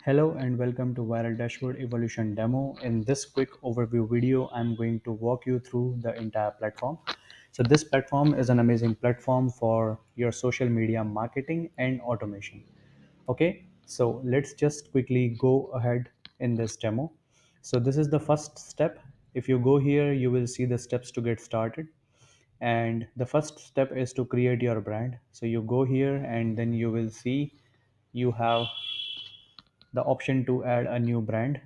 Hello and welcome to Viraldashboard Evolution Demo. In this quick overview video, I'm going to walk you through the entire platform. So this platform is an amazing platform for your social media marketing and automation. Okay, so let's just quickly go ahead in this demo. So this is the first step. If you go here, you will see the steps to get started. And the first step is to create your brand. So you go here and then you will see you have the option to add a new brand.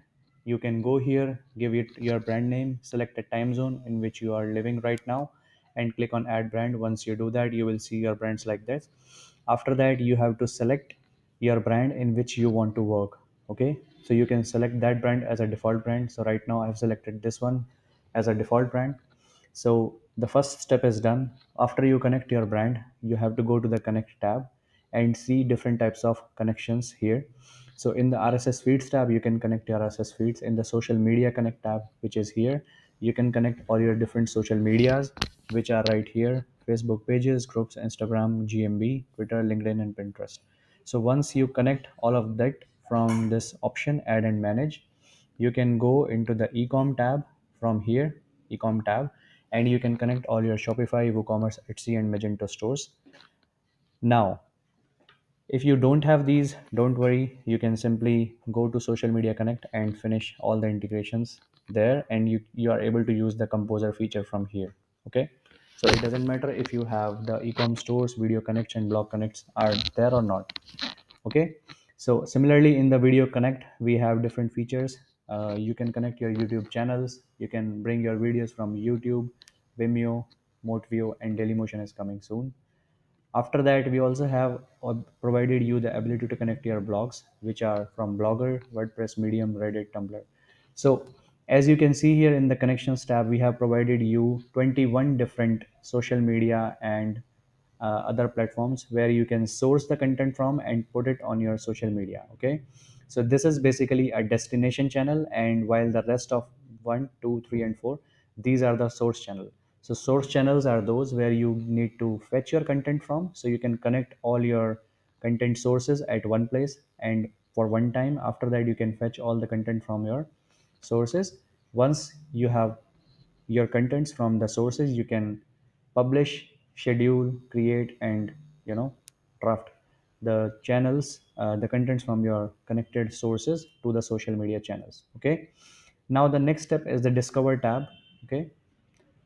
You can go here, give it your brand name, select a time zone in which you are living right now, and click on add brand. Once you do that, you will see your brands like this. After that, you have to select your brand in which you want to work. Okay, so you can select that brand as a default brand. So right now I've selected this one as a default brand. So the first step is done. After you connect your brand, you have to go to the connect tab and see different types of connections here. So in the RSS feeds tab, you can connect your RSS feeds. In the social media connect tab, which is here, you can connect all your different social medias, which are right here: Facebook pages, groups, Instagram, GMB, Twitter, LinkedIn, and Pinterest. So once you connect all of that from this option, add and manage, you can go into the ecom tab from here, ecom tab, and you can connect all your Shopify, WooCommerce, Etsy, and Magento stores. Now, if you don't have these, don't worry. You can simply go to Social Media Connect and finish all the integrations there, and you are able to use the Composer feature from here. Okay, so it doesn't matter if you have the ecom stores, video connects, and blog connects are there or not. Okay, so similarly in the Video Connect, we have different features. You can connect your YouTube channels. You can bring your videos from YouTube, Vimeo, Motview, and Dailymotion is coming soon. After that, we also have provided you the ability to connect your blogs, which are from Blogger, WordPress, Medium, Reddit, Tumblr. So as you can see here in the connections tab, we have provided you 21 different social media and other platforms where you can source the content from and put it on your social media. Okay, so this is basically a destination channel, and while the rest of 1, 2, 3, and 4, these are the source channel. So source channels are those where you need to fetch your content from, so you can connect all your content sources at one place and for one time. After that, you can fetch all the content from your sources. Once you have your contents from the sources, you can publish, schedule, create, and draft the channels, the contents from your connected sources to the social media channels. Okay, now the next step is the discover tab. Okay,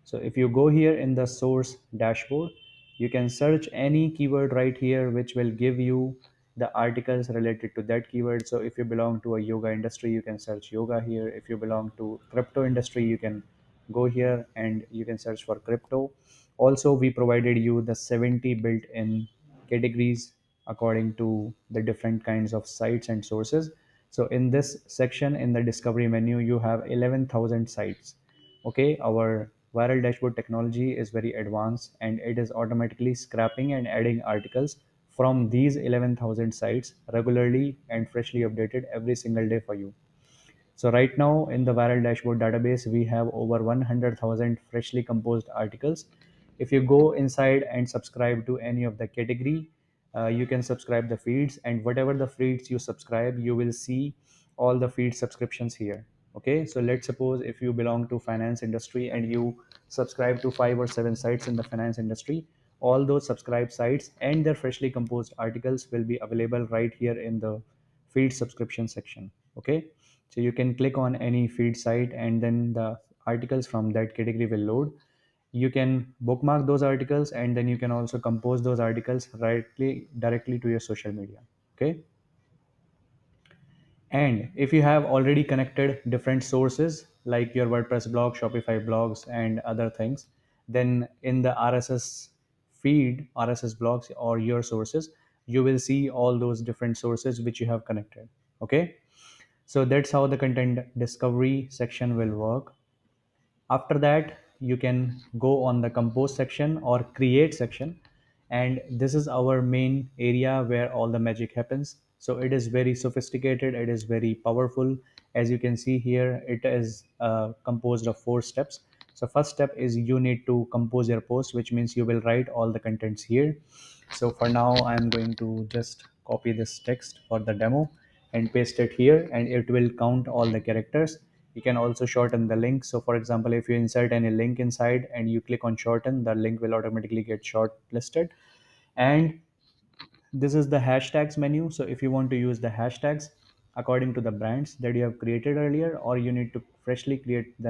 so if you go here in the source dashboard, you can search any keyword right here, which will give you the articles related to that keyword. So if you belong to a yoga industry, you can search yoga here. If you belong to crypto industry, you can go here and you can search for crypto. Also, we provided you the 70 built-in categories according to the different kinds of sites and sources. So in this section in the discovery menu, you have 11,000 sites. Okay, our viral dashboard technology is very advanced, and it is automatically scrapping and adding articles from these 11,000 sites regularly and freshly updated every single day for you. So right now in the Viral Dashboard database, we have over 100,000 freshly composed articles. If you go inside and subscribe to any of the category, you can subscribe the feeds, and whatever the feeds you subscribe, you will see all the feed subscriptions here. Okay, so let's suppose if you belong to finance industry and you subscribe to 5 or 7 sites in the finance industry, all those subscribed sites and their freshly composed articles will be available right here in the feed subscription section. Okay, so you can click on any feed site and then the articles from that category will load. You can bookmark those articles, and then you can also compose those articles directly to your social media. Okay, and if you have already connected different sources like your WordPress blog, Shopify blogs, and other things, then in the RSS feed, RSS blogs, or your sources, you will see all those different sources which you have connected. Okay, so that's how the content discovery section will work. After that, you can go on the compose section or create section, and this is our main area where all the magic happens. So it is very sophisticated, it is very powerful. As you can see here, it is composed of 4 steps. So first step is you need to compose your post, which means you will write all the contents here. So for now, I'm going to just copy this text for the demo, and paste it here, and it will count all the characters. You can also shorten the link. So for example, if you insert any link inside and you click on shorten, the link will automatically get shortlisted. And this is the hashtags menu. So if you want to use the hashtags according to the brands that you have created earlier, or you need to freshly create the